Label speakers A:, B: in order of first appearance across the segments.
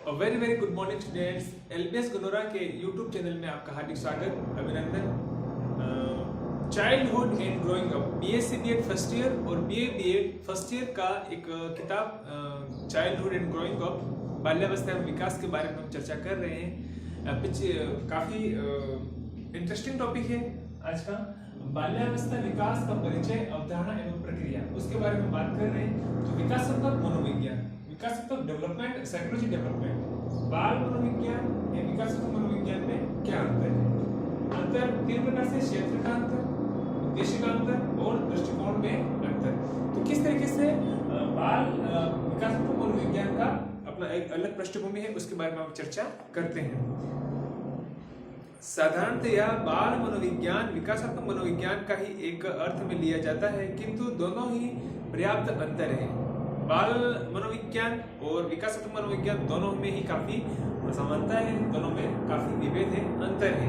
A: Very very good morning students. LBS Ganora के YouTube channel में आपका हार्दिक स्वागत, अभिनंदन। Childhood and growing up, BSc BEd first year और बीए बीएड फर्स्ट ईयर का एक किताब चाइल्डहुड एंड ग्रोइंग अप, बाल्यावस्था एवं विकास के बारे में हम चर्चा कर रहे हैं। काफी इंटरेस्टिंग टॉपिक है आज का। बाल्यावस्था विकास का परिचय, अवधारणा एवं प्रक्रिया, उसके बारे में बात कर रहे हैं। तो विकासात्मक मनोविज्ञान, विकासात्मक डेवलपमेंट, साइकोलॉजी डेवलपमेंट, बाल मनोविज्ञान या विकासात्मक मनोविज्ञान में क्या अंतर है? अंतर तीन प्रकार से: क्षेत्र का अंतर, उद्देश्य का अंतर और दृष्टिकोण में अंतर। तो किस तरीके से बाल विकासात्मक मनोविज्ञान का अपना एक अलग पृष्ठभूमि है, उसके बारे में हम चर्चा करते हैं। साधारणतया बाल मनोविज्ञान विकासात्मक मनोविज्ञान का ही एक अर्थ में लिया जाता है, किंतु दोनों ही पर्याप्त अंतर है। बाल मनोविज्ञान और विकासात्मक मनोविज्ञान दोनों में ही काफी समानता है, दोनों में काफी विभेद है, अंतर है।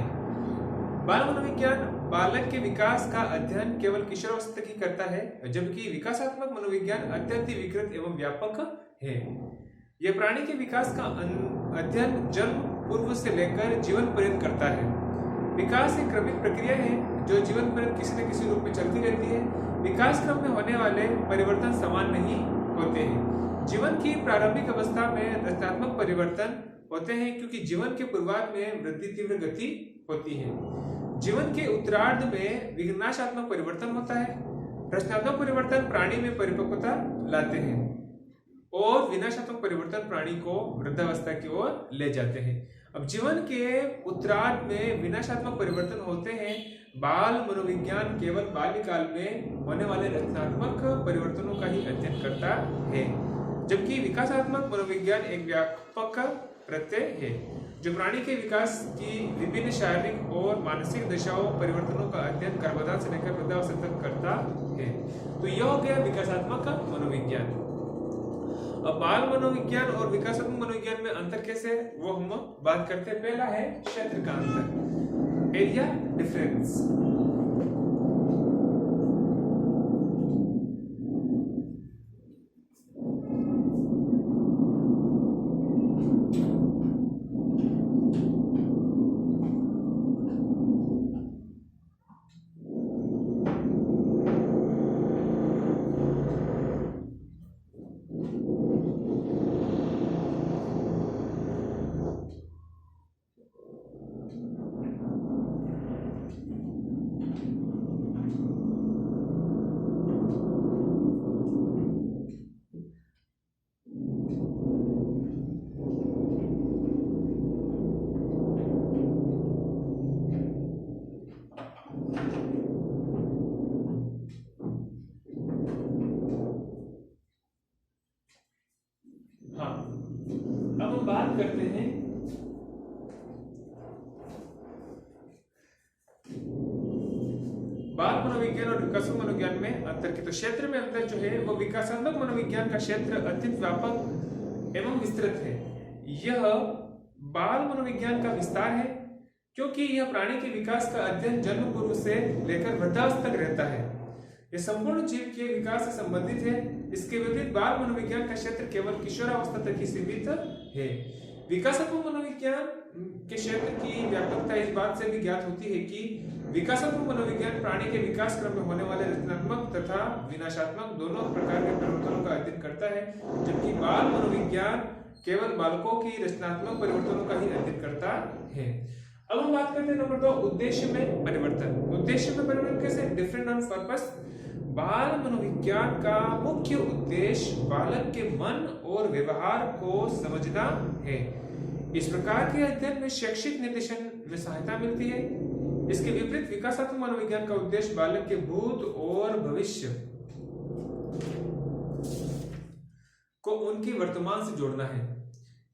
A: बाल मनोविज्ञान बालक के विकास का अध्ययन केवल किशोरावस्था तक ही करता है, जबकि विकासात्मक मनोविज्ञान अत्यंत विकृत एवं व्यापक है। यह प्राणी के विकास का अध्ययन जन्म पूर्व से लेकर जीवन पर्यंत करता है। विकास एक क्रमिक प्रक्रिया है जो जीवन पर्यंत किसी न किसी रूप में चलती रहती है। विकास क्रम में होने वाले परिवर्तन समान नहीं होते हैं। जीवन की प्रारंभिक अवस्था में रचनात्मक परिवर्तन होते हैं, क्योंकि जीवन के पूर्वार्ध में वृद्धि तीव्र गति होती है। जीवन के उत्तरार्ध में विनाशात्मक परिवर्तन होता है। रचनात्मक परिवर्तन प्राणी में परिपक्वता लाते हैं और विनाशात्मक परिवर्तन प्राणी को वृद्धावस्था की ओर ले जाते हैं। अब जीवन के उत्तरार्ध में विनाशात्मक परिवर्तन होते हैं। बाल मनोविज्ञान केवल बाल्यकाल में होने वाले रचनात्मक परिवर्तनों का ही अध्ययन करता है, जबकि विकासात्मक मनोविज्ञान एक व्यापक प्रत्यय है जो प्राणी के विकास की विभिन्न शारीरिक और मानसिक दशाओं परिवर्तनों का अध्ययन गर्भाधान से लेकर वृद्धावस्था तक करता है। तो यह हो गया विकासात्मक मनोविज्ञान। अब बाल मनोविज्ञान और विकासात्मक मनोविज्ञान में अंतर कैसे है वो हम बात करते हैं। पहला है क्षेत्र का अंतर, एरिया डिफरेंस। अब हम बात करते हैं बाल मनोविज्ञान और विकासात्मक मनोविज्ञान में अंतर की। तो क्षेत्र में अंतर जो है वो विकासात्मक मनोविज्ञान का क्षेत्र अत्यंत व्यापक एवं विस्तृत है। यह बाल मनोविज्ञान का विस्तार है, क्योंकि यह प्राणी के विकास का अध्ययन जन्म पूर्व से लेकर वृद्धावस्था तक रहता है। यह संपूर्ण जीव के विकास से संबंधित है। इसके विपरीत बाल मनोविज्ञान का क्षेत्र केवल किशोरावस्था तक ही सीमित है। विकासात्मक मनोविज्ञान के क्षेत्र की व्यापकता इस बात से भी ज्ञात होती है कि विकासात्मक मनोविज्ञान प्राणी के विकास क्रम में होने वाले रचनात्मक तथा विनाशात्मक दोनों प्रकार के परिवर्तनों का अध्ययन करता है, जबकि बाल मनोविज्ञान केवल बालकों की रचनात्मक परिवर्तनों का ही अध्ययन करता है। अब हम बात करते हैं नंबर 2, उद्देश्य में परिवर्तन। उद्देश्य में परिवर्तन कैसे? Different on purpose. बाल मनोविज्ञान का मुख्य उद्देश्य बालक के मन और व्यवहार को समझना है। इस प्रकार के अध्ययन में शैक्षिक निर्देशन में सहायता मिलती है। इसके विपरीत विकासात्मक मनोविज्ञान का उद्देश्य बालक के भूत और भविष्य को उनकी वर्तमान से जोड़ना है।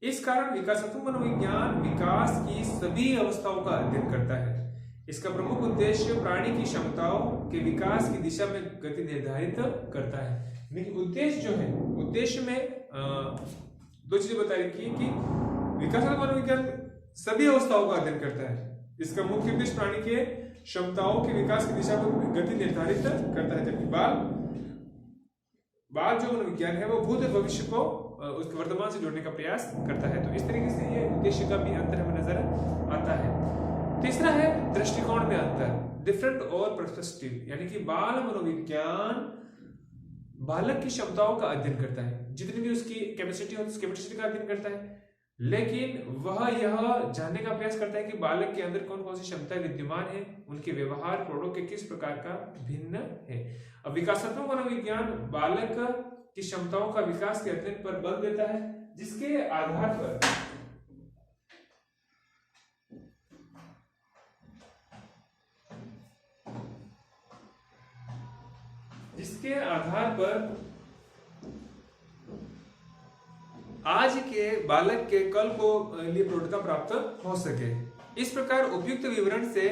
A: इस कारण विकासात्मक मनोविज्ञान विकास की सभी अवस्थाओं का अध्ययन करता है। इसका प्रमुख उद्देश्य प्राणी की क्षमताओं के विकास की दिशा में गति निर्धारित करता है। लेकिन उद्देश्य जो है, उद्देश्य में दो चीजें बता रखी है कि विकासात्मक मनोविज्ञान सभी अवस्थाओं का अध्ययन करता है। इसका मुख्य उद्देश्य प्राणी के क्षमताओं के विकास की दिशा में गति निर्धारित करता है, जबकि बाल जो मनोविज्ञान है वो भूत और भविष्य को उसके वर्तमान से जोड़ने का प्रयास करता है। तो इस तरीके से ये उद्देश्य का भी अंतर हमें नजर आता है। तीसरा है दृष्टिकोण में अंतर, डिफरेंट और पर्सपेक्टिव, यानी कि बाल मनोविज्ञान बालक की क्षमताओं का अध्ययन करता है, जितनी भी उसकी कैपेसिटी हो उस कैपेसिटी का अध्ययन करता है, लेकिन वह यह जानने का प्रयास करता है कि बालक के अंदर कौन कौन सी क्षमताएं विद्यमान है, उनके व्यवहार प्रौढ़ों के किस प्रकार का भिन्न है। अब विकासात्मक मनोविज्ञान बालक की क्षमताओं का विकास के अध्ययन पर बल देता है, जिसके आधार पर आज के बालक के कल को लिए प्रौढ़ता प्राप्त हो सके। इस प्रकार उपयुक्त विवरण से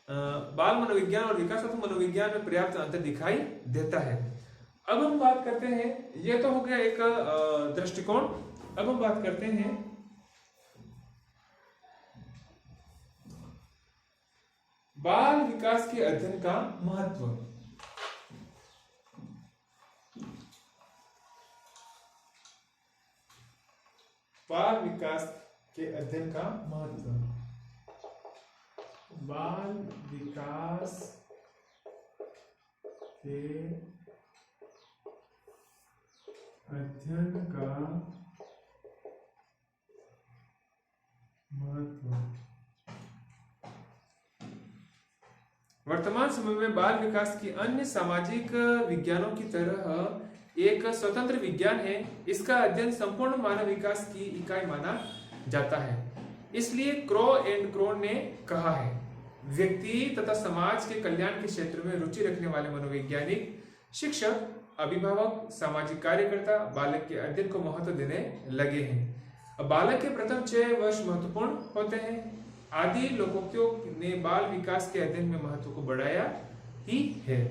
A: बाल मनोविज्ञान और विकासात्मक मनोविज्ञान में पर्याप्त अंतर दिखाई देता है। अब हम बात करते हैं, यह तो हो गया एक दृष्टिकोण। अब हम बात करते हैं बाल विकास के अध्ययन का महत्व। बाल विकास के अध्ययन का महत्व, बाल विकास के अध्ययन का महत्व। वर्तमान समय में बाल विकास की अन्य सामाजिक विज्ञानों की तरह एक स्वतंत्र विज्ञान है। इसका अध्ययन संपूर्ण मानव विकास की इकाई माना जाता है। इसलिए क्रो एंड क्रोन ने कहा है, व्यक्ति तथा समाज के कल्याण के क्षेत्र में रुचि रखने वाले मनोवैज्ञानिक, शिक्षक, अभिभावक, सामाजिक कार्यकर्ता बालक के अध्ययन को महत्व देने लगे हैं। अब बालक के प्रथम 6 वर्ष महत्वपूर्ण होते हैं। आदि लोकोक्तियों ने बाल विकास के अध्ययन में महत्व को बढ़ाया ही है।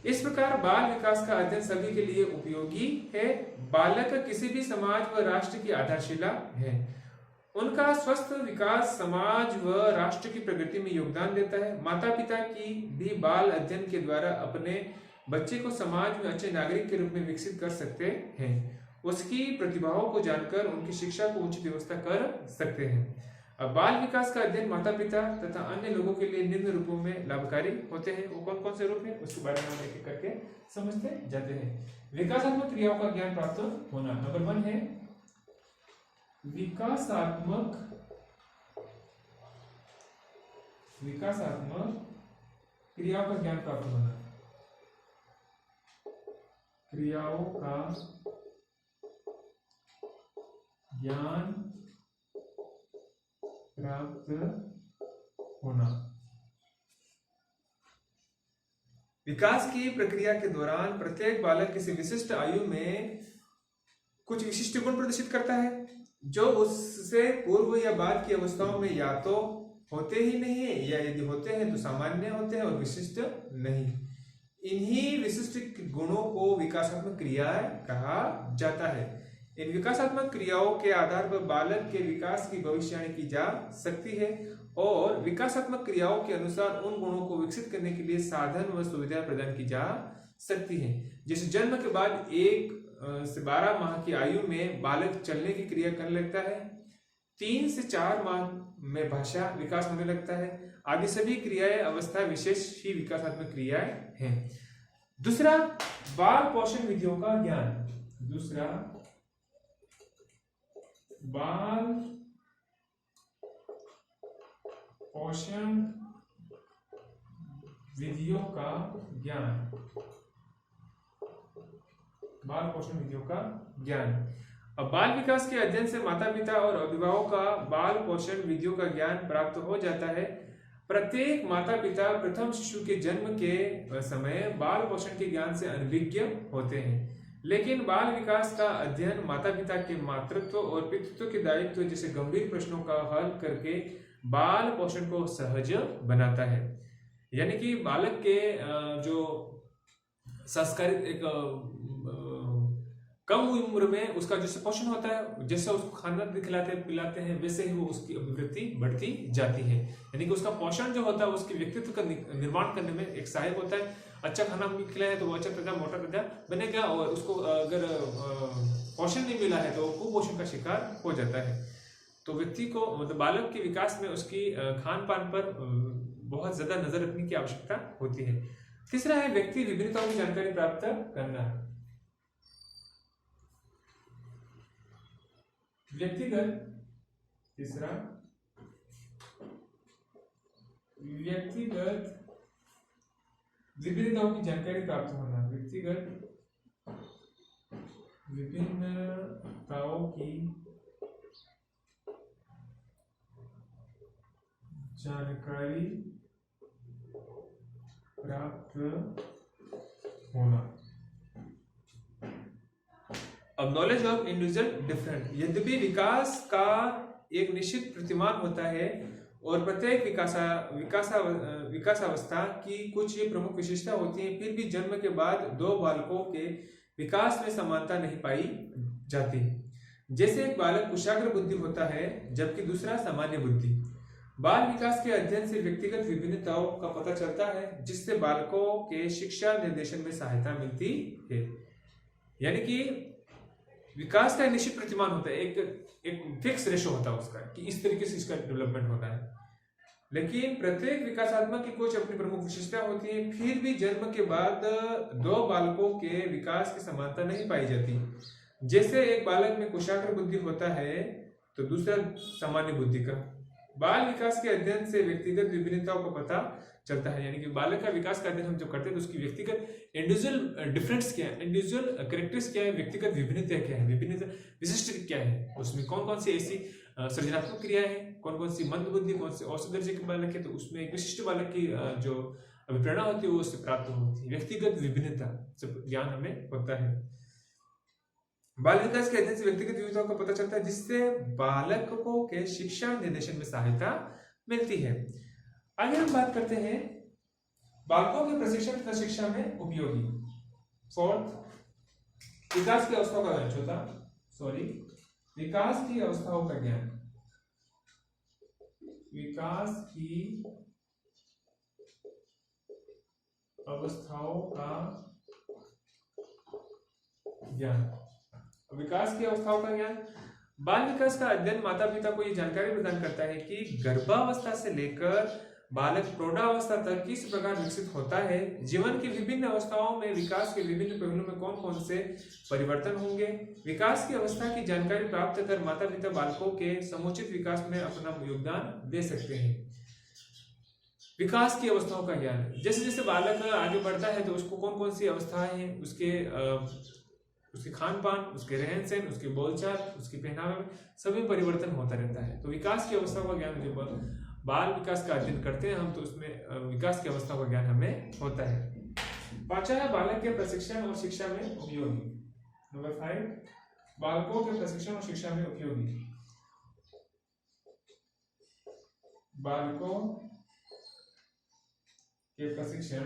A: इस प्रकार बाल विकास का अध्ययन सभी के लिए उपयोगी है। बालक किसी भी समाज व राष्ट्र की आधारशिला है। उनका स्वस्थ विकास समाज व राष्ट्र की प्रगति में योगदान देता है। माता पिता की भी बाल अध्ययन के द्वारा अपने बच्चे को समाज में अच्छे नागरिक के रूप में विकसित कर सकते हैं। उसकी प्रतिभाओं को जानकर उनकी शिक्षा को उचित व्यवस्था कर सकते हैं। अब बाल विकास का अध्ययन माता पिता तथा अन्य लोगों के लिए निम्न रूपों में लाभकारी होते हैं। वो कौन कौन से रूप हैं उसके बारे में हम एक एक करके समझते जाते हैं। विकासात्मक क्रियाओं का ज्ञान प्राप्त होना, नंबर 1 है विकासात्मक क्रियाओं का ज्ञान प्राप्त होना। क्रियाओं का ज्ञान प्राप्त होना। विकास की प्रक्रिया के दौरान प्रत्येक बालक किसी विशिष्ट आयु में कुछ विशिष्ट गुण प्रदर्शित करता है, जो उससे पूर्व या बाद की अवस्थाओं में या तो होते ही नहीं है, या यदि होते हैं तो सामान्य होते हैं और विशिष्ट नहीं। इन्हीं विशिष्ट गुणों को विकासात्मक क्रियाएं कहा जाता है। इन विकासात्मक क्रियाओं के आधार पर बालक के विकास की भविष्यवाणी की जा सकती है और विकासात्मक क्रियाओं के अनुसार उन गुणों को विकसित करने के लिए साधन व सुविधाएं प्रदान की जा सकती हैं। जैसे जन्म के बाद 1 से 12 माह की आयु में बालक चलने की क्रिया करने लगता है, 3 से 4 माह में भाषा विकास होने लगता है, आदि सभी क्रियाएं अवस्था विशेष ही विकासात्मक क्रियाएं हैं। दूसरा, बाल पोषण विधियों का ज्ञान। दूसरा, बाल पोषण विधियों का ज्ञान। बाल पोषण विधियों का ज्ञान। अब बाल विकास के अध्ययन से माता पिता और अभिभावकों का बाल पोषण विधियों का ज्ञान प्राप्त हो जाता है। प्रत्येक माता पिता प्रथम शिशु के जन्म के समय बाल पोषण के ज्ञान से अनभिज्ञ होते हैं, लेकिन बाल विकास का अध्ययन माता पिता के मातृत्व और पितृत्व के दायित्व जैसे गंभीर प्रश्नों का हल करके बाल पोषण को सहज बनाता है। यानी कि बालक के जो संस्कारित एक कम उम्र में उसका जो पोषण होता है, जैसे उसको खाना खिलाते पिलाते हैं वैसे ही वो उसकी अभिवृद्धि बढ़ती जाती है। यानी कि उसका पोषण जो होता है उसके व्यक्तित्व का निर्माण करने में एक सहायक होता है। अच्छा खाना खिलाया तो वो अच्छा तजा मोटा तजा बनेगा, और उसको अगर पोषण नहीं मिला है तो वो कुपोषण का शिकार हो जाता है। तो व्यक्ति को मतलब बालक के विकास में उसकी खान पान पर बहुत ज्यादा नजर रखने की आवश्यकता होती है। तीसरा है व्यक्ति विभिन्नताओं की जानकारी प्राप्त करना। तीसरा व्यक्तिगत विभिन्नताओं की जानकारी प्राप्त होना। व्यक्तिगत विभिन्नताओं की जानकारी प्राप्त होना। अब नॉलेज ऑफ इंडिविजुअल डिफरेंट। यद्यपि विकास का एक निश्चित प्रतिमान होता है और प्रत्येक विकासावस्था की कुछ प्रमुख विशेषता होती है, फिर भी जन्म के बाद दो बालकों के विकास में समानता नहीं पाई जाती। जैसे एक बालक कुशाग्र बुद्धि होता है जबकि दूसरा सामान्य बुद्धि। बाल विकास के अध्ययन से व्यक्तिगत विभिन्नताओं का पता चलता है, जिससे बालकों के शिक्षा निर्देशन में सहायता मिलती है। यानी कि विकास का एक निश्चित प्रतिमान होता है, एक फिक्स रेशो होता है उसका कि इस तरीके से इसका डेवलपमेंट होता है। लेकिन प्रत्येक विकासात्मक की कुछ अपनी प्रमुख विशेषता होती है, फिर भी जन्म के बाद दो बालकों के विकास की समानता नहीं पाई जाती। जैसे एक बालक में कुशाग्र बुद्धि होता है तो दूसरा सामान्य बुद्धि का। बाल विकास के अध्ययन से व्यक्तिगत विभिन्नताओं का पता चलता है। यानी कि बालक का विकास का अध्ययन हम जो करते हैं तो उसकी व्यक्तिगत इंडिविजुअल डिफरेंस क्या है, इंडिविजुअल कैरेक्टर्स क्या है, व्यक्तिगत विभिन्नता क्या है, विभिन्न विशिष्ट क्या है, उसमें कौन कौन सी ऐसी सृजनात्मक क्रियाएं हैं, कौन कौन सी मंद बुद्धि, कौन से औसत दर्जे के बालक है, तो उसमें एक विशिष्ट बालक की जो अभिप्रेरणा होती है वो उससे प्राप्त होती है। व्यक्तिगत विभिन्नता से ज्ञान हमें होता है। बाल विकास के अध्ययन से व्यक्तिगत विविधताओं का पता चलता है, जिससे बालकों के शिक्षा निर्देशन में सहायता मिलती है। आगे हम बात करते हैं बालकों के प्रशिक्षण तथा शिक्षा में उपयोगी। फोर्थ, विकास की अवस्थाओं का ज्ञान। विकास की अवस्थाओं का ज्ञान। विकास की अवस्थाओं का ज्ञान। विकास की अवस्थाओं का ज्ञान। बाल विकास का अध्ययन माता पिता को यह जानकारी प्रदान करता है कि गर्भावस्था से लेकर बालक प्रौढ़ावस्था तक किस प्रकार विकसित होता है, जीवन की विभिन्न अवस्थाओं में विकास के विभिन्न पहलुओं में कौन कौन से परिवर्तन होंगे। विकास की अवस्था की जानकारी प्राप्त कर माता पिता बालकों के समुचित विकास में अपना योगदान दे सकते हैं। विकास की अवस्थाओं का ज्ञान। जैसे जैसे बालक आगे बढ़ता है तो उसको कौन कौन सी अवस्थाएं हैं, उसके खान पान, उसके रहन सहन, उसके बोलचाल, उसके पहनावे में सभी परिवर्तन होता रहता है। तो विकास की अवस्था का ज्ञान जब बाल विकास का अध्ययन करते हैं हम तो उसमें विकास की अवस्था का ज्ञान हमें होता है। पांचवा है बालक के प्रशिक्षण और शिक्षा में उपयोगी। नंबर 5, बालकों के प्रशिक्षण और शिक्षा में उपयोगी। बालकों के प्रशिक्षण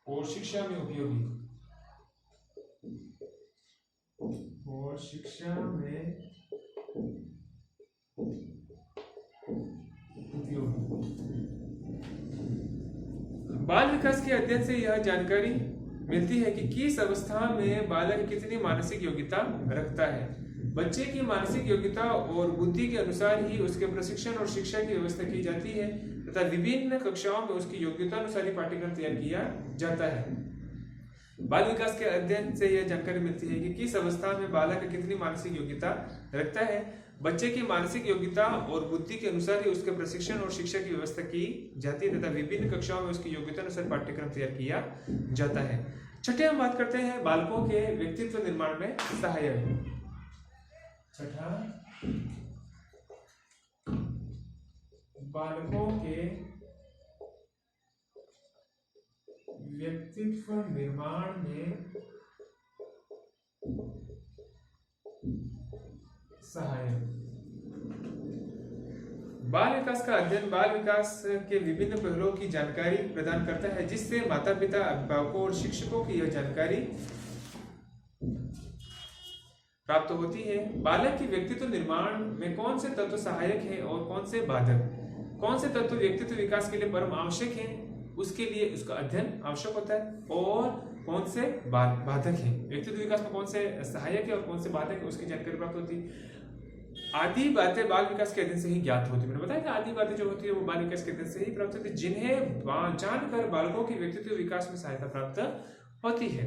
A: और शिक्षा में उपयोगी। और शिक्षा में उपयोगी। बाल विकास के अध्ययन से यह जानकारी मिलती है कि किस अवस्था में बालक कितनी मानसिक योग्यता रखता है। बच्चे की मानसिक योग्यता और बुद्धि के अनुसार ही उसके प्रशिक्षण और शिक्षा की व्यवस्था की जाती है तथा विभिन्न कक्षाओं में उसकी योग्यता अनुसार ही पाठ्यक्रम तैयार किया जाता है। बाल विकास के अध्ययन से यह जानकारी मिलती है कि किस अवस्था में बालक कितनी मानसिक योग्यता रखता है। बच्चे की मानसिक योग्यता और बुद्धि के अनुसार ही उसके प्रशिक्षण और शिक्षा की व्यवस्था की जाती है तथा विभिन्न कक्षाओं में उसकी योग्यता अनुसार पाठ्यक्रम तैयार किया जाता है। छठे हम बात करते हैं बालकों के व्यक्तित्व निर्माण में सहायक। छठा, बालकों के व्यक्तित्व निर्माण में सहायक। बाल विकास का अध्ययन बाल विकास के विभिन्न पहलुओं की जानकारी प्रदान करता है, जिससे माता पिता, अभिभावकों और शिक्षकों की यह जानकारी प्राप्त होती है। बालक की व्यक्तित्व निर्माण में कौन से तत्व सहायक हैं और कौन से बाधक, कौन से तत्व व्यक्तित्व विकास के लिए परम आवश्यक हैं, उसके लिए उसका अध्ययन आवश्यक होता है, और कौन से बाधक हैं, व्यक्तित्व विकास में कौन से सहायक है और कौन से बाधक है, उसकी जानकारी प्राप्त होती है। आदि बातें बाल विकास के अध्ययन से ही ज्ञात होती है। मैंने बताया था आदि बातें जो होती है वो बाल विकास के अध्ययन से ही प्राप्त होती है, जिन्हें जानकर बालकों की व्यक्तित्व विकास में सहायता प्राप्त होती है।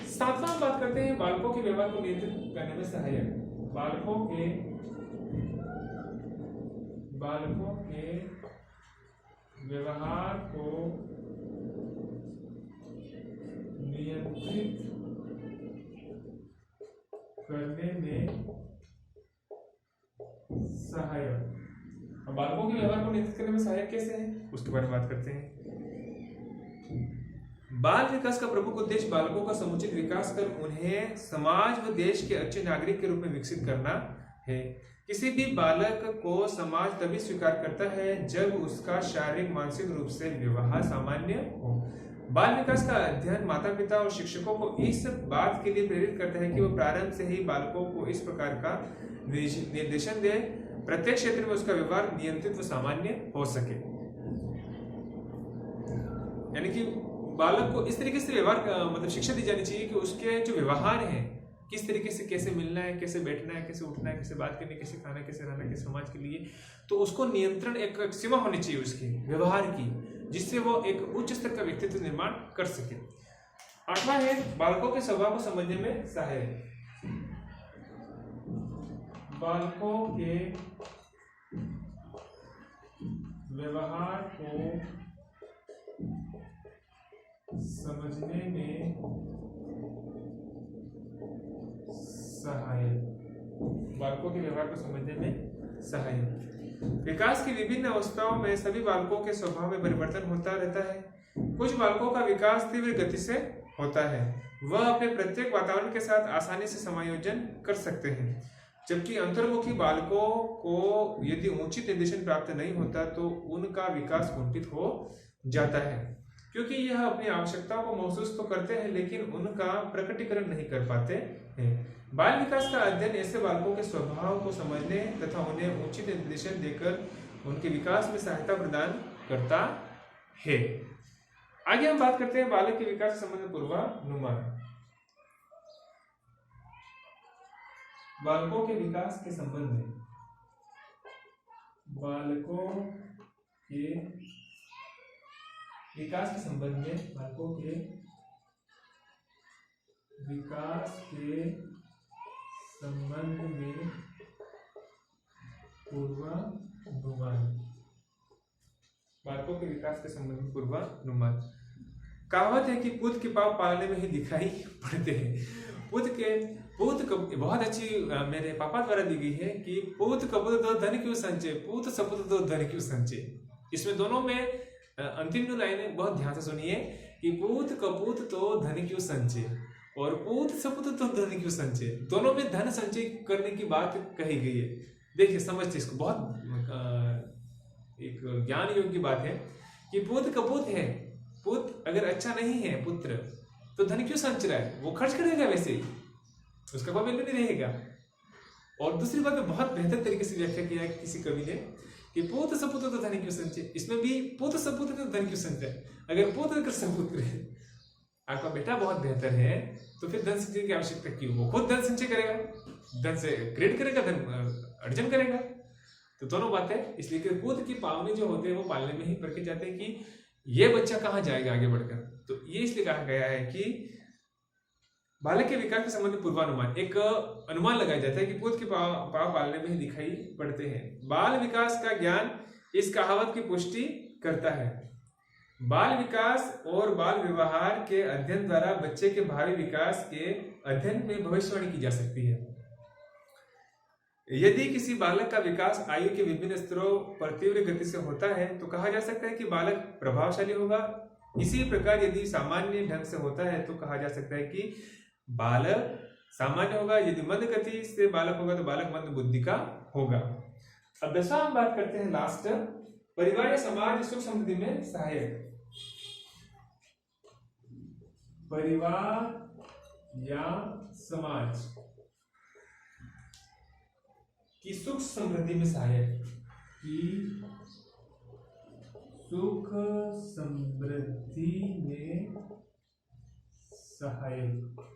A: सातवां बात करते हैं बालकों के व्यवहार को नियंत्रित करने में सहायक। बालकों के व्यवहार को नियंत्रित करने में सहायक। अब बालकों के व्यवहार को नियंत्रित करने में सहायक कैसे है, उसके बारे में बात करते हैं। बाल विकास का प्रमुख उद्देश्य बालकों का समुचित विकास कर उन्हें समाज व देश के अच्छे नागरिक के रूप में विकसित करना है। किसी भी बालक को समाज तभी स्वीकार करता है जब उसका शारीरिक मानसिक रूप से व्यवहार सामान्य हो। बाल विकास का अध्ययन माता पिता और शिक्षकों को इस बात के लिए प्रेरित करता है कि वो प्रारंभ से ही बालकों को इस प्रकार का निर्देशन दे प्रत्येक क्षेत्र में उसका व्यवहार नियंत्रित व सामान्य हो सके। यानी कि बालक को इस तरीके से व्यवहार मतलब शिक्षा दी जानी चाहिए कि उसके जो व्यवहार है, किस तरीके से कैसे मिलना है, कैसे बैठना है, कैसे उठना है, कैसे बात करनी है, कैसे खाना है, कैसे रहना है, कैसे समाज के लिए, तो उसको नियंत्रण एक सीमा होनी चाहिए उसके व्यवहार की, जिससे वो एक उच्च स्तर का व्यक्तित्व निर्माण कर सके। आठवां है बालकों के स्वभाव को समझने में सहायक। बालकों के व्यवहार को समझने में सहायक। बालकों के व्यवहार को समझने में सहायक। विकास की विभिन्न अवस्थाओं में सभी बालकों के स्वभाव में परिवर्तन होता रहता है। कुछ बालकों का विकास तीव्र गति से होता है, वह अपने प्रत्येक वातावरण के साथ आसानी से समायोजन कर सकते हैं, जबकि अंतर्मुखी बालकों को यदि उचित निर्देशन प्राप्त नहीं होता तो उनका विकास कुंठित हो जाता है, क्योंकि यह अपनी आवश्यकताओं को महसूस तो करते हैं लेकिन उनका प्रकटीकरण नहीं कर पाते हैं। बाल विकास का अध्ययन ऐसे बालकों के स्वभाव को समझने तथा उन्हें उचित निर्देशन देकर उनके विकास में सहायता प्रदान करता है। आगे हम बात करते हैं बालक के विकास से संबंधित पूर्वानुमान। बालकों के विकास के संबंध में, बालकों के विकास के संबंध में, बालकों के विकास के संबंध में पूर्वानुमान। बालकों के विकास के संबंध में पूर्वानुमान। कहावत है कि पूत के पाँव पालने में ही दिखाई पड़ते हैं। पूत बहुत अच्छी मेरे पापा द्वारा दी गई है कि पूत कपूत दो धन क्यों संचय, पूत सपूत दो धन क्यों संचय। इसमें दोनों में अंतिम जो लाइन बहुत ध्यान से सुनिए कि पूत कपूत तो धन क्यों संचय और पूत सपूत तो धन क्यों संचय, दोनों में धन संचय करने की बात कही गई है। देखिए समझते इसको, बहुत एक ज्ञान योग की बात है कि पूत कपूत है, पूत अगर अच्छा नहीं है पुत्र तो धन क्यों संच रहा है, वो खर्च करेगा वैसे ही, उसका कोई वैल्यू नहीं रहेगा। और दूसरी बात में बहुत बेहतर तरीके से व्याख्या किया है किसी कवि ने कि पूत सपूत तो धन क्यों संचय, इसमें भी पूत सपूत तो धन क्यों संचय। अगर पूत अगर सपुत्र आपका बेटा बहुत बेहतर है तो फिर धन संचय की आवश्यकता क्यों, वो खुद धन संचय करेगा, धन से क्रिएट करेगा, धन अर्जन करेगा। तो दोनों बातें इसलिए कि पूत की पावनी जो होते हैं वो पालने में ही परखे जाते हैं कि ये बच्चा कहाँ जाएगा आगे बढ़कर। तो ये इसलिए कहा गया है कि बालक के विकास के संबंध में पूर्वानुमान, एक अनुमान लगाया जाता है कि पूत के पाव पालने में ही दिखाई पड़ते हैं। बाल विकास का ज्ञान इस कहावत की पुष्टि करता है। बाल विकास और बाल व्यवहार के अध्ययन द्वारा बच्चे के भावी विकास के अध्ययन में भविष्यवाणी की जा सकती है। यदि किसी बालक का विकास आयु के विभिन्न स्तरों पर तीव्र गति से होता है तो कहा जा सकता है कि बालक प्रभावशाली होगा। इसी प्रकार यदि सामान्य ढंग से होता है तो कहा जा सकता है कि बालक सामान्य होगा। यदि मंद गति से बालक होगा तो बालक मंद बुद्धि का होगा। अब 10वां हम बात करते हैं लास्ट, परिवार या समाज सुख समृद्धि में सहायक। परिवार या समाज की सुख समृद्धि में सहायक, की सुख समृद्धि में सहायक।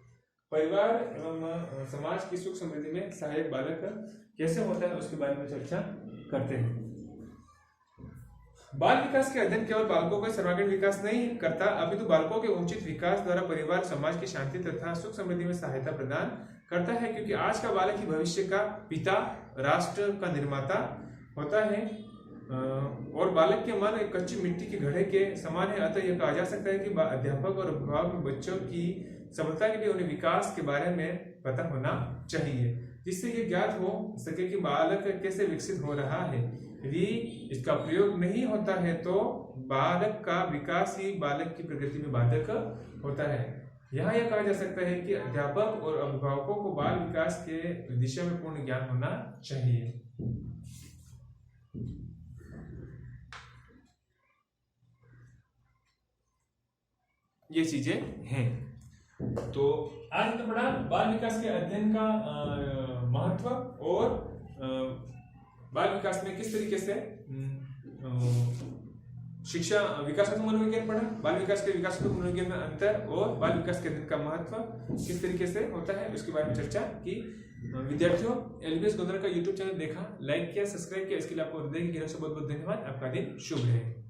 A: परिवार एवं समाज की सुख समृद्धि में सहायक बालक कैसे होता है उसके बारे में चर्चा करते हैं। बाल विकास के अध्ययन केवल बालकों का सर्वांगीण विकास नहीं करता, अपितु बालकों के उचित विकास द्वारा परिवार समाज की शांति तथा सुख समृद्धि में सहायता प्रदान करता है, क्योंकि आज का बालक ही भविष्य का पिता, राष्ट्र का निर्माता होता है और बालक के मन एक कच्ची मिट्टी के घड़े के समान है। अतः यह कहा जा सकता है कि अध्यापक और अभिभावक बच्चों की सफलता के लिए उन्हें विकास के बारे में पता होना चाहिए, जिससे ये ज्ञात हो सके कि बालक कैसे विकसित हो रहा है। यदि इसका प्रयोग नहीं होता है तो बालक का विकास ही बालक की प्रगति में बाधक होता है। यहाँ यह कहा जा सकता है कि अध्यापक और अभिभावकों को बाल विकास के दिशा में पूर्ण ज्ञान होना चाहिए। ये चीजें हैं। तो आज हमने पढ़ा बाल विकास के अध्ययन का महत्व और बाल विकास में किस तरीके से शिक्षा विकासात्मक मनोविज्ञान पढ़ा, बाल विकास के विकासात्मक मनोविज्ञान में अंतर और बाल विकास के अध्ययन का महत्व किस तरीके से होता है उसके बारे में चर्चा की। विद्यार्थियों, LBS गोंदरा का YouTube चैनल देखा, लाइक किया, सब्सक्राइब किया, इसके लिए आपको हृदय की गहराई से बहुत बहुत धन्यवाद। आपका दिन शुभ रहे।